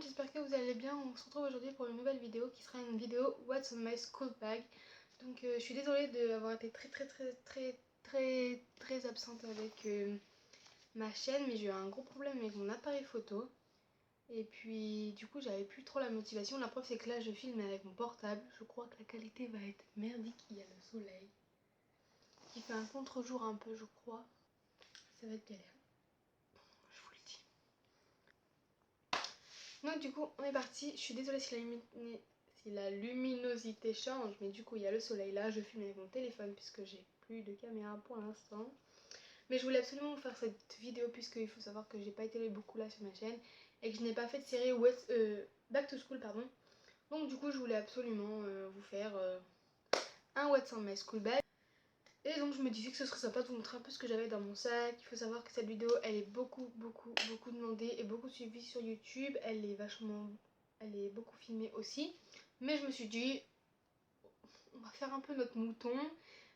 j'espère que vous allez bien. On se retrouve aujourd'hui pour une nouvelle vidéo qui sera une vidéo What's on my school bag. Donc je suis désolée d'avoir été très absente avec ma chaîne, mais j'ai eu un gros problème avec mon appareil photo. Et puis du coup j'avais plus trop la motivation. La preuve c'est que là je filme avec mon portable. Je crois que la qualité va être merdique. Il y a le soleil qui fait un contre-jour un peu, je crois. Ça va être galère. Je vous le dis. Donc du coup on est parti. Je suis désolée si la luminosité change, mais du coup il y a le soleil là. Je filme avec mon téléphone puisque j'ai plus de caméra pour l'instant. Mais je voulais absolument vous faire cette vidéo puisqu'il faut savoir que j'ai pas été beaucoup là sur ma chaîne et que je n'ai pas fait de série Back to School pardon. Donc du coup je voulais absolument vous faire un What's on my school bag. Et donc je me disais que ce serait sympa de vous montrer un peu ce que j'avais dans mon sac. Il faut savoir que cette vidéo elle est beaucoup demandée et beaucoup suivie sur YouTube. Elle est beaucoup filmée aussi. Mais je me suis dit, on va faire un peu notre mouton.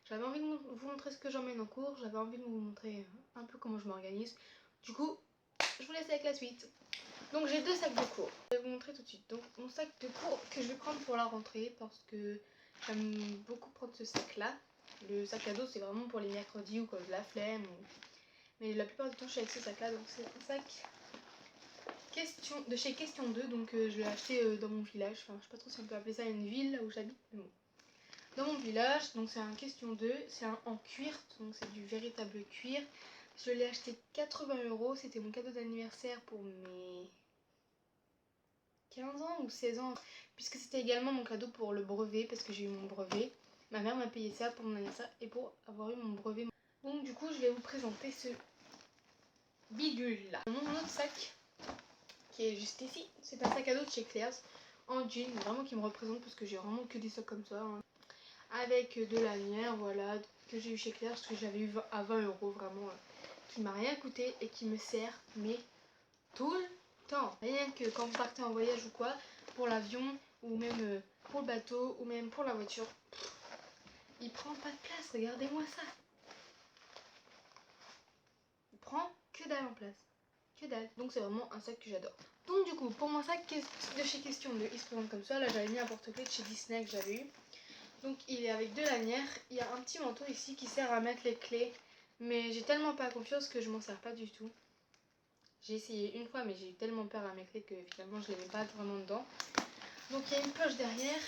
J'avais envie de vous montrer ce que j'emmène en cours. J'avais envie de vous montrer un peu comment je m'organise. Du coup, je vous laisse avec la suite. Donc j'ai deux sacs de cours. Je vais vous montrer tout de suite. Donc mon sac de cours que je vais prendre pour la rentrée parce que j'aime beaucoup prendre ce sac là. Le sac à dos c'est vraiment pour les mercredis ou quand j'ai la flemme. Mais la plupart du temps je suis avec ce sac là. Donc c'est un sac de chez Question 2. Donc je l'ai acheté dans mon village. Enfin je sais pas trop si on peut appeler ça une ville là où j'habite. Mais bon. Dans mon village. Donc c'est un Question 2. C'est en cuir. Donc c'est du véritable cuir. Je l'ai acheté 80 €. C'était mon cadeau d'anniversaire pour mes 15 ans ou 16 ans, puisque c'était également mon cadeau pour le brevet, parce que j'ai eu mon brevet. Ma mère m'a payé ça pour mon anniversaire et pour avoir eu mon brevet. Donc du coup je vais vous présenter ce bidule là. Mon autre sac qui est juste ici, c'est un sac à dos de chez Claire's en jean, vraiment qui me représente parce que j'ai vraiment que des sacs comme ça hein. Avec de lanières, voilà, que j'ai eu chez Claire's, que j'avais eu à 20 € vraiment, qui m'a rien coûté et qui me sert mais tout le temps. Rien que quand vous partez en voyage ou quoi, pour l'avion ou même pour le bateau ou même pour la voiture, il prend pas de place, regardez-moi ça. Il prend que dalle en place. Que dalle. Donc c'est vraiment un sac que j'adore. Donc du coup, pour mon sac de chez Question 2, il se présente comme ça. Là j'avais mis un porte-clés de chez Disney que j'avais eu. Donc il est avec deux lanières. Il y a un petit manteau ici qui sert à mettre les clés. Mais j'ai tellement pas confiance que je m'en sers pas du tout. J'ai essayé une fois mais j'ai eu tellement peur à mes clés que finalement je les mets pas vraiment dedans. Donc il y a une poche derrière.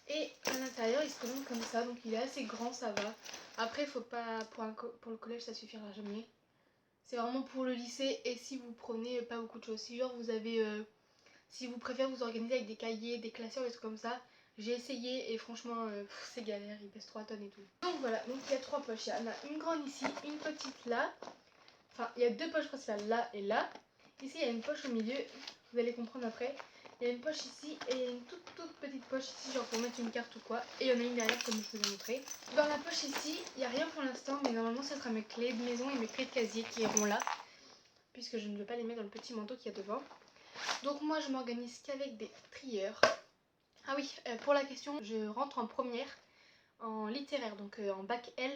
Et à l'intérieur il se présente comme ça. Donc il est assez grand, ça va. Après faut pas pour le collège ça suffira jamais. C'est vraiment pour le lycée. Et si vous prenez pas beaucoup de choses. Si genre vous avez si vous préférez vous organiser avec des cahiers, des classeurs, des trucs comme ça. J'ai essayé et franchement c'est galère, il pèse 3 tonnes et tout. Donc voilà, donc il y a trois poches. Il y en a une grande ici, une petite là. Enfin, il y a deux poches principales là et là. Ici, il y a une poche au milieu. Vous allez comprendre après. Il y a une poche ici et il y a une toute petite poche ici, genre pour mettre une carte ou quoi. Et il y en a une derrière, comme je vous ai montré. Dans la poche ici, il n'y a rien pour l'instant, mais normalement, ça sera mes clés de maison et mes clés de casier qui iront là. Puisque je ne veux pas les mettre dans le petit manteau qu'il y a devant. Donc moi, je m'organise qu'avec des trieurs. Ah oui, pour la question, je rentre en première en littéraire, donc en bac L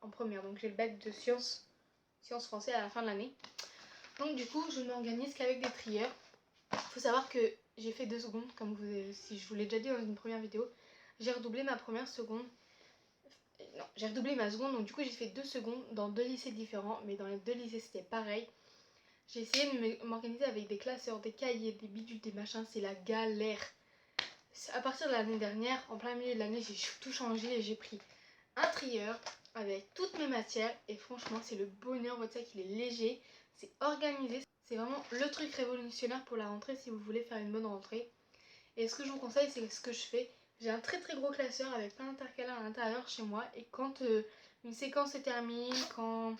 en première. Donc j'ai le bac de sciences français à la fin de l'année. Donc du coup je ne m'organise qu'avec des trieurs. Il faut savoir que j'ai fait 2 secondes, comme si je vous l'ai déjà dit dans une première vidéo. J'ai redoublé ma première seconde. Non, j'ai redoublé ma seconde, donc du coup j'ai fait 2 secondes dans 2 lycées différents. Mais dans les 2 lycées c'était pareil. J'ai essayé de m'organiser avec des classeurs, des cahiers, des bidules, des machins. C'est la galère. À partir de l'année dernière, en plein milieu de l'année, j'ai tout changé et j'ai pris un trieur avec toutes mes matières. Et franchement c'est le bonheur, votre sac il est léger, c'est organisé. C'est vraiment le truc révolutionnaire pour la rentrée si vous voulez faire une bonne rentrée. Et ce que je vous conseille, c'est ce que je fais. J'ai un très gros classeur avec plein d'intercalaires à l'intérieur chez moi. Et quand une séquence se termine, quand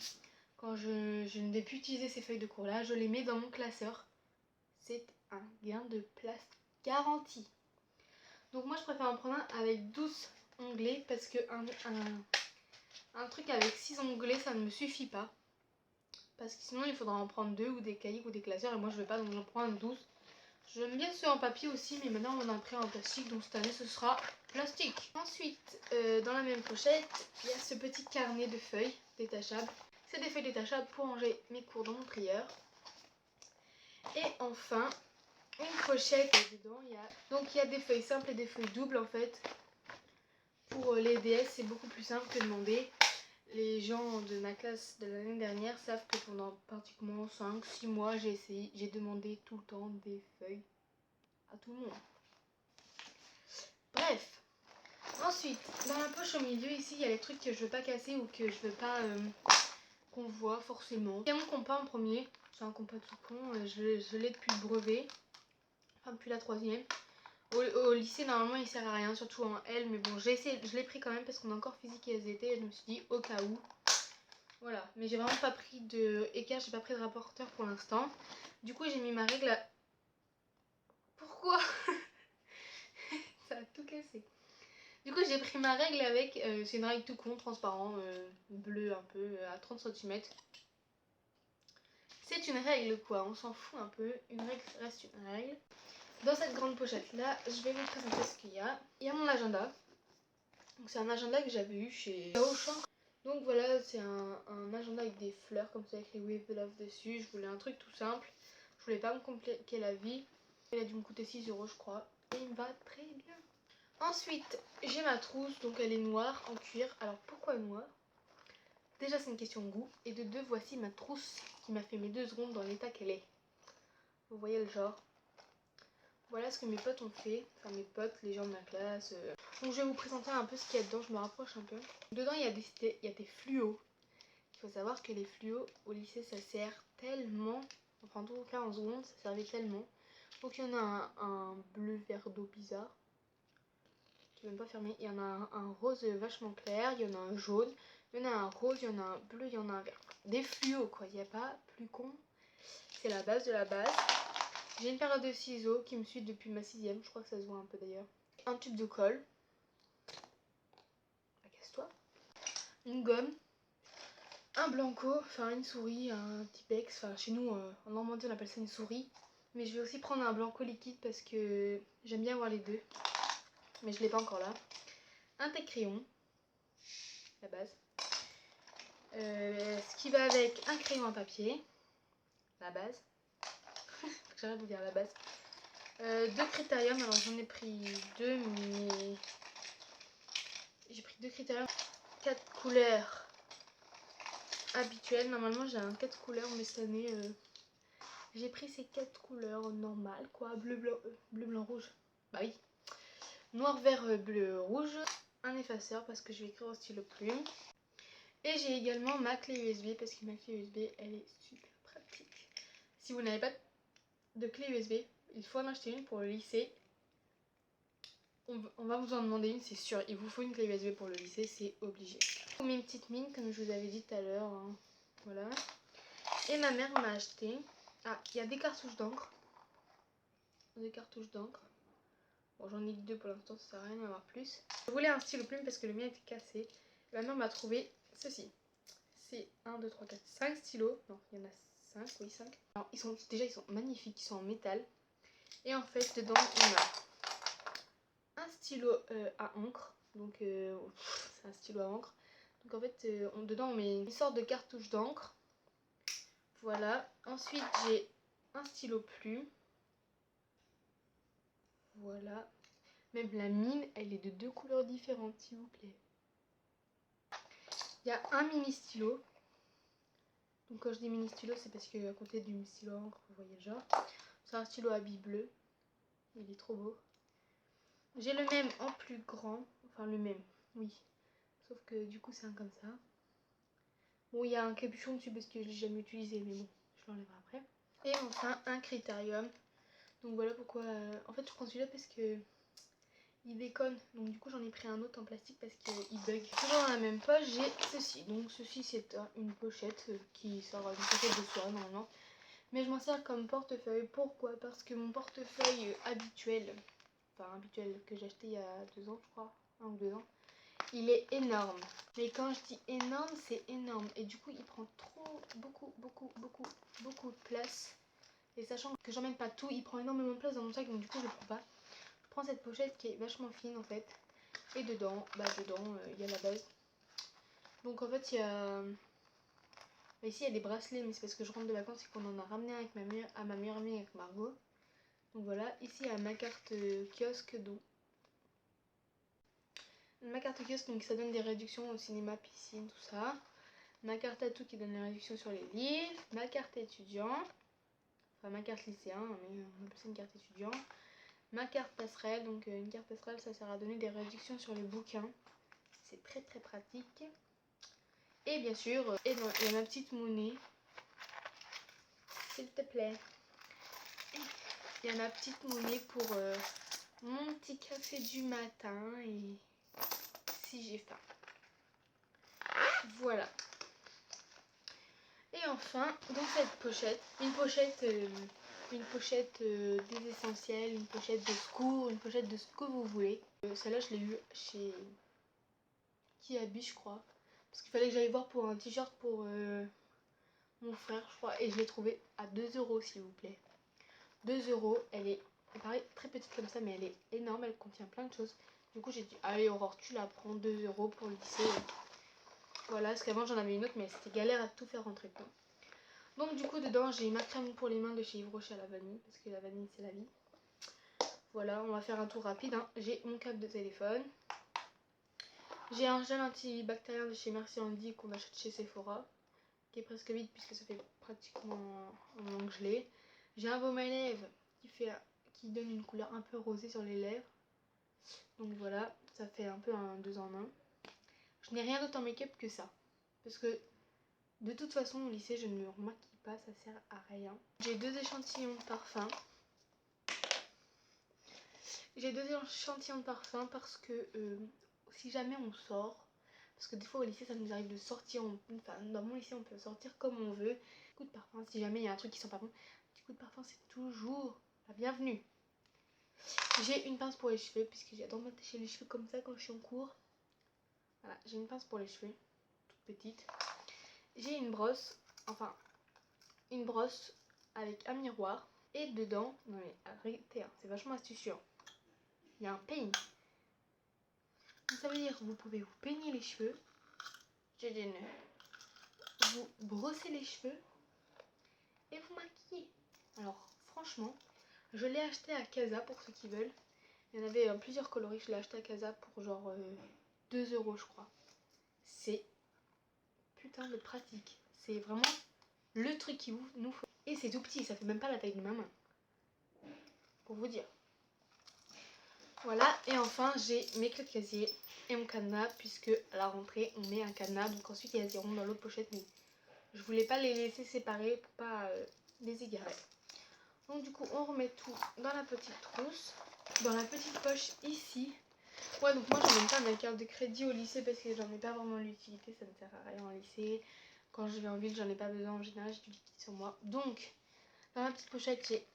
je ne vais plus utiliser ces feuilles de cours là, je les mets dans mon classeur. C'est un gain de place garanti. Donc moi je préfère en prendre un avec 12 onglets parce que un truc avec 6 onglets ça ne me suffit pas. Parce que sinon il faudra en prendre 2 ou des cahiers ou des classeurs et moi je veux pas donc j'en prends un 12. J'aime bien ceux en papier aussi mais maintenant on en a pris en plastique donc cette année ce sera plastique. Ensuite dans la même pochette il y a ce petit carnet de feuilles détachables. C'est des feuilles détachables pour ranger mes cours dans mon trieur. Et enfin une pochette et dedans il y a des feuilles simples et des feuilles doubles en fait. Pour les DS c'est beaucoup plus simple que demander. Les gens de ma classe de l'année dernière savent que pendant pratiquement 5-6 mois j'ai demandé tout le temps des feuilles à tout le monde. Bref, ensuite dans la poche au milieu ici il y a les trucs que je veux pas casser ou que je veux pas qu'on voit forcément. Il y a mon compas en premier, c'est un compas tout con, je l'ai depuis le brevet, enfin depuis la 3e. Au lycée normalement il sert à rien, surtout en L, mais bon je l'ai pris quand même parce qu'on a encore physique et SVT et je me suis dit au cas où. Voilà, mais j'ai vraiment pas pris de écart, j'ai pas pris de rapporteur pour l'instant. Du coup j'ai mis ma règle à... Pourquoi? Ça a tout cassé. Du coup j'ai pris ma règle avec, c'est une règle tout con, transparent, bleu un peu, à 30 cm. C'est une règle quoi, on s'en fout un peu, une règle reste une règle. Dans cette grande pochette là, je vais vous présenter ce qu'il y a. Il y a mon agenda. Donc c'est un agenda que j'avais eu chez Auchan. Donc voilà, c'est un agenda avec des fleurs comme ça écrit With Love dessus. Je voulais un truc tout simple. Je voulais pas me compliquer la vie. Il a dû me coûter 6 € je crois. Et il me va très bien. Ensuite, j'ai ma trousse. Donc elle est noire en cuir. Alors pourquoi noire? Déjà c'est une question de goût. Et de deux, voici ma trousse qui m'a fait mes 2 secondes dans l'état qu'elle est. Vous voyez le genre. Voilà ce que mes potes ont fait. Enfin mes potes, les gens de ma classe. Donc je vais vous présenter un peu ce qu'il y a dedans. Je me rapproche un peu. Dedans il y a des fluos. Il faut savoir que les fluos au lycée ça sert tellement, enfin en tout cas en seconde ça servait tellement. Donc il y en a un bleu vert d'eau bizarre qui n'est même pas fermé, il y en a un rose vachement clair, il y en a un jaune, il y en a un rose, il y en a un bleu, il y en a un vert. Des fluos quoi, il n'y a pas plus con, c'est la base de la base. J'ai une paire de ciseaux qui me suit depuis ma 6e, je crois que ça se voit un peu d'ailleurs. Un tube de colle, casse-toi, une gomme. Un blanco, enfin une souris, un Tipex, enfin chez nous en Normandie on appelle ça une souris. Mais je vais aussi prendre un blanco liquide parce que j'aime bien avoir les deux. Mais je l'ai pas encore là. Un crayon, la base. Ce qui va avec un crayon à papier, la base. Faut que j'arrête de dire la base. 2 critériums, alors j'en ai pris 2 mais... J'ai pris 2 critériums, 4 couleurs habituelles. Normalement j'ai un 4 couleurs mais cette année... j'ai pris ces 4 couleurs normales, quoi. Bleu, blanc, rouge. Bah oui. Noir, vert, bleu, rouge. Un effaceur parce que je vais écrire au stylo plume. Et j'ai également ma clé USB parce que ma clé USB, elle est super pratique. Si vous n'avez pas de clé USB, il faut en acheter une pour le lycée. On va vous en demander une, c'est sûr. Il vous faut une clé USB pour le lycée, c'est obligé. Mes petites mines, comme je vous avais dit tout à l'heure. Hein. Voilà. Et ma mère m'a acheté... Ah, il y a des cartouches d'encre. Des cartouches d'encre. Bon, j'en ai que 2 pour l'instant, ça sert à rien d'en avoir plus. Je voulais un stylo plume parce que le mien était cassé. Ma mère m'a trouvé ceci. C'est 1, 2, 3, 4, 5 stylos. Non, il y en a 5, oui 5. Alors, ils sont magnifiques, ils sont en métal. Et en fait, dedans, on a un stylo à encre. Donc, c'est un stylo à encre. Donc en fait, dedans, on met une sorte de cartouche d'encre. Voilà. Ensuite, j'ai un stylo plume. Voilà. Même la mine, elle est de 2 couleurs différentes, s'il vous plaît. Il y a un mini stylo. Donc quand je dis mini stylo, c'est parce qu'à côté du stylo encre, vous voyez le genre. C'est un stylo à billes bleu. Il est trop beau. J'ai le même en plus grand. Enfin le même, oui. Sauf que du coup c'est un comme ça. Bon, il y a un capuchon dessus parce que je l'ai jamais utilisé, mais bon, je l'enlèverai après. Et enfin un critérium. Donc voilà pourquoi... En fait je prends celui-là parce que... il déconne, donc du coup j'en ai pris un autre en plastique parce qu'il bug. Toujours dans la même poche, j'ai ceci. Donc ceci c'est une pochette qui sort d'une pochette de soie normalement. Mais je m'en sers comme portefeuille. Pourquoi? Parce que mon portefeuille habituel, enfin habituel que j'ai acheté il y a 2 ans je crois, 1 ou 2 ans, il est énorme. Mais quand je dis énorme, c'est énorme. Et du coup il prend beaucoup de place. Et sachant que j'emmène pas tout, il prend énormément de place dans mon sac, donc du coup je le prends pas. Je prends cette pochette qui est vachement fine en fait. Et dedans, il y a la base. Donc en fait il y a... Ici il y a des bracelets, mais c'est parce que je rentre de vacances et qu'on en a ramené avec à ma meilleure amie avec Margot. Donc voilà, ici il y a ma carte kiosque. Donc ma carte kiosque, donc ça donne des réductions au cinéma, piscine, tout ça. Ma carte à tout qui donne des réductions sur les livres. Ma carte étudiant. Enfin ma carte lycéen, mais on appelle ça une carte étudiant. Ma carte passerelle, donc une carte passerelle ça sert à donner des réductions sur les bouquins. C'est très très pratique. Et bien sûr, il y a ma petite monnaie. S'il te plaît. Il y a ma petite monnaie pour mon petit café du matin et si j'ai faim. Voilà. Et enfin, dans cette pochette, une pochette des essentiels, une pochette de secours, une pochette de ce que vous voulez. Celle-là, je l'ai eu chez Kiabi, je crois. Parce qu'il fallait que j'aille voir pour un t-shirt pour mon frère, je crois. Et je l'ai trouvé à 2 €, s'il vous plaît. 2 €. Elle paraît très petite comme ça, mais elle est énorme. Elle contient plein de choses. Du coup, j'ai dit, allez, Aurore, tu la prends, 2 € pour le lycée. Voilà, parce qu'avant, j'en avais une autre, mais c'était galère à tout faire rentrer dedans. Donc, du coup, dedans, j'ai ma crème pour les mains de chez Yves Rocher à la vanille. Parce que la vanille, c'est la vie. Voilà, on va faire un tour rapide. Hein. J'ai mon câble de téléphone. J'ai un gel antibactérien de chez Merci Andy qu'on achète chez Sephora. Qui est presque vide puisque ça fait pratiquement un moment que je l'ai. J'ai un baume à lèvres qui donne une couleur un peu rosée sur les lèvres. Donc voilà, ça fait un peu un 2 en 1. Je n'ai rien d'autre en make-up que ça. Parce que de toute façon au lycée je ne me maquille pas, ça sert à rien. J'ai 2 échantillons de parfum. J'ai 2 échantillons de parfum parce que si jamais on sort, parce que des fois au lycée ça nous arrive de sortir, enfin dans mon lycée on peut sortir comme on veut. Coup de parfum, si jamais il y a un truc qui sent pas bon, petit coup de parfum c'est toujours la bienvenue. J'ai une pince pour les cheveux puisque j'adore m'attacher les cheveux comme ça quand je suis en cours. Voilà, j'ai une pince pour les cheveux, toute petite. J'ai une brosse, avec un miroir. Et dedans, non mais arrêtez, hein, c'est vachement astucieux. Il y a un peigne. Donc ça veut dire que vous pouvez vous peigner les cheveux. Vous brossez les cheveux et vous maquiller. Alors franchement, je l'ai acheté à Casa pour ceux qui veulent. Il y en avait plusieurs coloris, je l'ai acheté à Casa pour genre 2 € je crois. C'est putain de pratique. C'est vraiment le truc qu'il nous faut. Et c'est tout petit, ça fait même pas la taille de ma main. Pour vous dire. Voilà, et enfin j'ai mes clés de casier et mon cadenas, puisque à la rentrée on met un cadenas, donc ensuite il y a 0 dans l'autre pochette, mais je voulais pas les laisser séparés pour pas les égarer. Donc du coup on remet tout dans la petite trousse, dans la petite poche ici. Ouais, donc moi je n'aime pas ma carte de crédit au lycée parce que j'en ai pas vraiment l'utilité, ça ne sert à rien en lycée. Quand je vais en ville j'en ai pas besoin, en général j'ai du liquide sur moi. Donc dans la petite pochette j'ai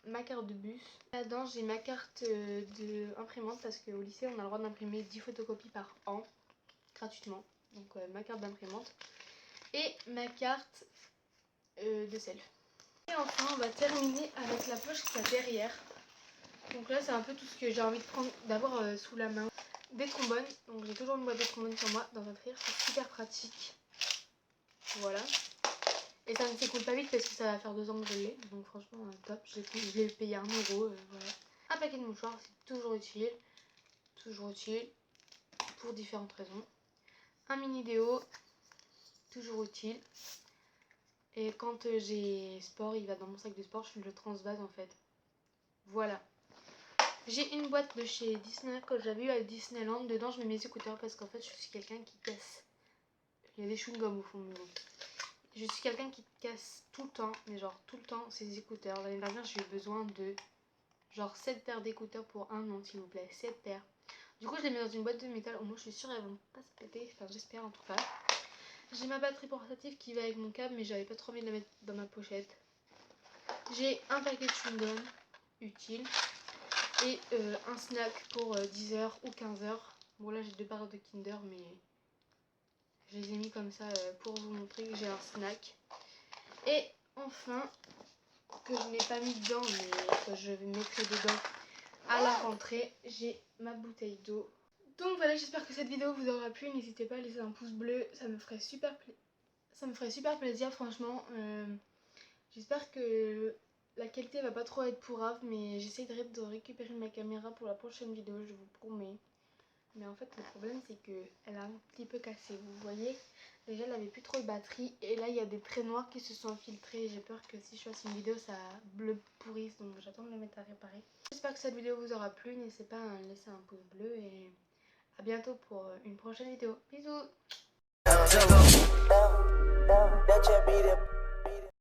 ma carte de bus. Là-dedans j'ai ma carte d'imprimante parce qu'au lycée on a le droit d'imprimer 10 photocopies par an gratuitement. Donc ma carte d'imprimante et ma carte de self. Et enfin on va terminer avec la poche qu'il y a derrière. Donc là c'est un peu tout ce que j'ai envie de prendre, d'avoir sous la main. Des trombones, donc j'ai toujours une boîte de trombones sur moi dans un rire, c'est super pratique. Voilà. Et ça ne s'écoule pas vite parce que ça va faire 2 ans que je l'ai. Donc franchement top, je l'ai payé 1 €. Voilà. Un paquet de mouchoirs, c'est toujours utile. Toujours utile. Pour différentes raisons. Un mini déo, toujours utile. Et quand j'ai sport, il va dans mon sac de sport, je le transvase en fait. Voilà. J'ai une boîte de chez Disney que j'avais eu à Disneyland. Dedans, je mets mes écouteurs parce qu'en fait, je suis quelqu'un qui casse. Il y a des chewing-gums au fond de mon. Je suis quelqu'un qui casse tout le temps, mais genre tout le temps, ses écouteurs. L'année dernière, j'ai eu besoin de genre 7 paires d'écouteurs pour 1 an, s'il vous plaît. 7 paires. Du coup, je les mets dans une boîte de métal. Au moins, je suis sûre qu'elles vont pas se péter. Enfin, j'espère en tout cas. J'ai ma batterie portative qui va avec mon câble, mais j'avais pas trop envie de la mettre dans ma pochette. J'ai un paquet de chewing-gum utile. Et un snack pour 10 h ou 15 h. Bon là j'ai 2 barres de Kinder mais je les ai mis comme ça pour vous montrer que j'ai un snack. Et enfin, que je n'ai pas mis dedans mais que je mettrai dedans à la rentrée, j'ai ma bouteille d'eau. Donc voilà, j'espère que cette vidéo vous aura plu. N'hésitez pas à laisser un pouce bleu, ça me ferait super plaisir franchement. J'espère que la qualité va pas trop être pourrave, mais j'essaierai de récupérer ma caméra pour la prochaine vidéo, je vous promets. Mais en fait le problème c'est que elle a un petit peu cassé, vous voyez. Déjà elle avait plus trop de batterie et là il y a des traits noirs qui se sont infiltrés. J'ai peur que si je fasse une vidéo ça bleu pourrisse, donc j'attends de le mettre à réparer. J'espère que cette vidéo vous aura plu, n'hésitez pas à laisser un pouce bleu et à bientôt pour une prochaine vidéo. Bisous.